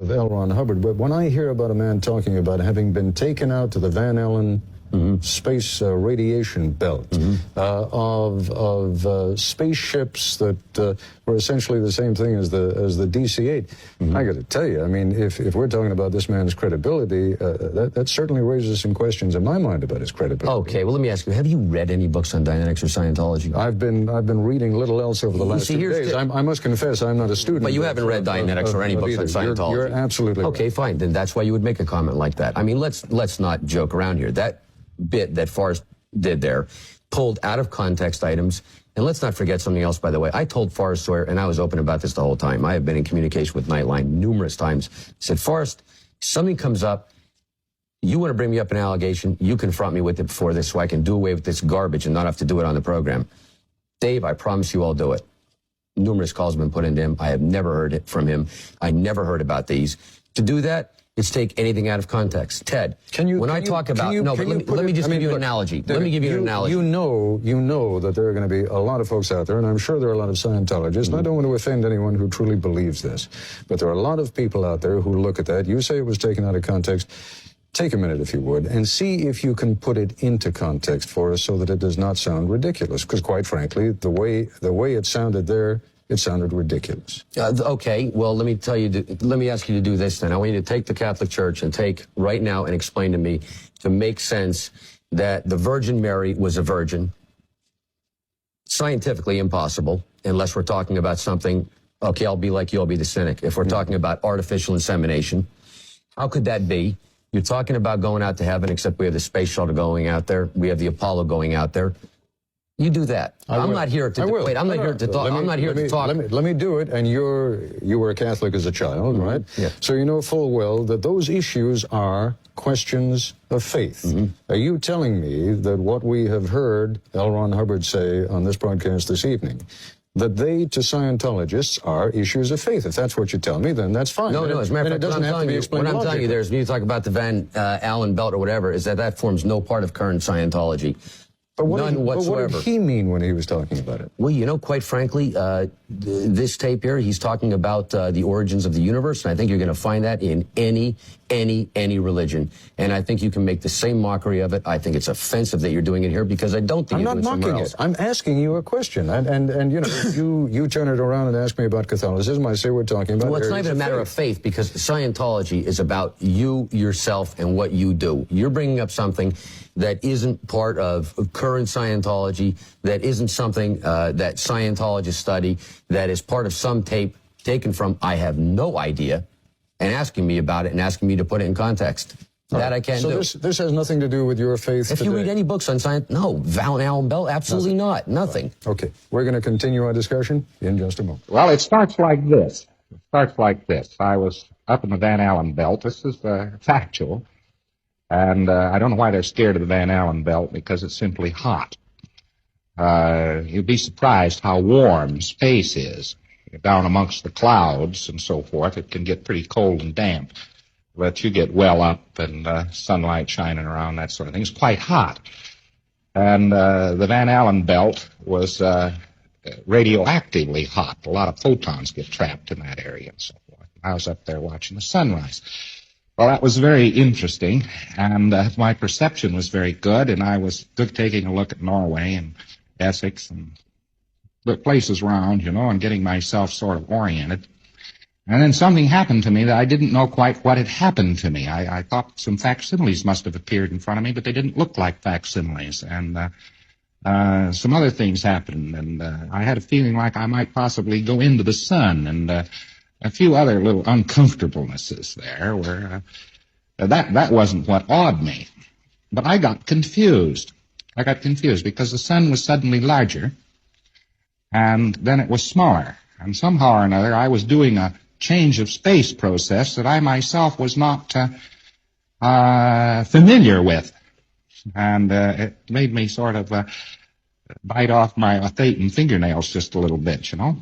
Of L. Ron Hubbard, but when I hear about a man talking about having been taken out to the Van Allen space radiation belt, of spaceships that were essentially the same thing as the DC-8, I got to tell you, I mean, if we're talking about this man's credibility, that certainly raises some questions in my mind about his credibility. Okay, well, let me ask you: have you read any books on Dianetics or Scientology? I've been reading little else over the last 2 days. I must confess, I'm not a student. But you haven't read Dianetics or any books on Scientology. You're absolutely right. Okay, fine. Then that's why you would make a comment like that. I mean, let's not joke around here. That bit that Forrest did there, pulled out of context items. And let's not forget something else, by the way. I told Forrest Sawyer, and I was open about this the whole time. I have been in communication with Nightline numerous times. I said, Forrest, something comes up. You want to bring me up an allegation. You confront me with it before this so I can do away with this garbage and not have to do it on the program. Dave, I promise you I'll do it. Numerous calls have been put into him. I have never heard it from him. I never heard about these. To do that, it's take anything out of context. Ted, let me just give you an analogy. Let me give you an analogy. You know that there are going to be a lot of folks out there, and I'm sure there are a lot of Scientologists, and I don't want to offend anyone who truly believes this, but there are a lot of people out there who look at that. You say it was taken out of context. Take a minute, if you would, and see if you can put it into context for us so that it does not sound ridiculous, because quite frankly, the way it sounded there, it sounded ridiculous. Okay, well, let me ask you to do this then. I want you to take the Catholic Church and take right now and explain to me, to make sense, that the Virgin Mary was a virgin. Scientifically impossible, unless we're talking about something, okay, I'll be like you, I'll be the cynic. If we're talking about artificial insemination, how could that be? You're talking about going out to heaven, except we have the space shuttle going out there. We have the Apollo going out there. You do that. I'm not here to wait. I'm not here to talk. I'm not here to talk. Let me do it. And you were a Catholic as a child, right? Yeah. So you know full well that those issues are questions of faith. Are you telling me that what we have heard L. Ron Hubbard say on this broadcast this evening, that they, to Scientologists, are issues of faith? If that's what you tell me, then that's fine. No, as a matter of fact, what I'm telling you, when you talk about the Van Allen belt or whatever, is that forms no part of current Scientology. None whatsoever. But what did he mean when he was talking about it? Well, you know, quite frankly, this tape here, he's talking about the origins of the universe, and I think you're going to find that in any religion. And I think you can make the same mockery of it. I think it's offensive that you're doing it here, because I don't think you're doing it somewhere else. I'm asking you a question, and you know, you turn it around and ask me about Catholicism. I say we're talking about. Well, it's not even a matter of faith, because Scientology is about you, yourself, and what you do. You're bringing up something that isn't part of current Scientology, that isn't something that Scientologists study, that is part of some tape taken from I have no idea, and asking me about it and asking me to put it in context. That I can't do. So this has nothing to do with your faith If you read any books on science, no. Van Allen belt, absolutely not. Nothing. Okay. We're going to continue our discussion in just a moment. Well, it starts like this. I was up in the Van Allen belt. This is factual. And I don't know why they're scared of the Van Allen belt, because it's simply hot. You'd be surprised how warm space is. Down amongst the clouds and so forth, it can get pretty cold and damp. But you get well up and sunlight shining around, that sort of thing. It's quite hot. And the Van Allen belt was radioactively hot. A lot of photons get trapped in that area and so forth. I was up there watching the sunrise. Well, that was very interesting, and my perception was very good, and I was taking a look at Norway and Essex and the places around, you know, and getting myself sort of oriented. And then something happened to me that I didn't know quite what had happened to me. I thought some facsimiles must have appeared in front of me, but they didn't look like facsimiles. And some other things happened, and I had a feeling like I might possibly go into the sun, and a few other little uncomfortablenesses there where that wasn't what awed me. But I got confused. Because the sun was suddenly larger, and then it was smaller. And somehow or another, I was doing a change of space process that I myself was not familiar with. And it made me sort of bite off my Thetan fingernails just a little bit, you know.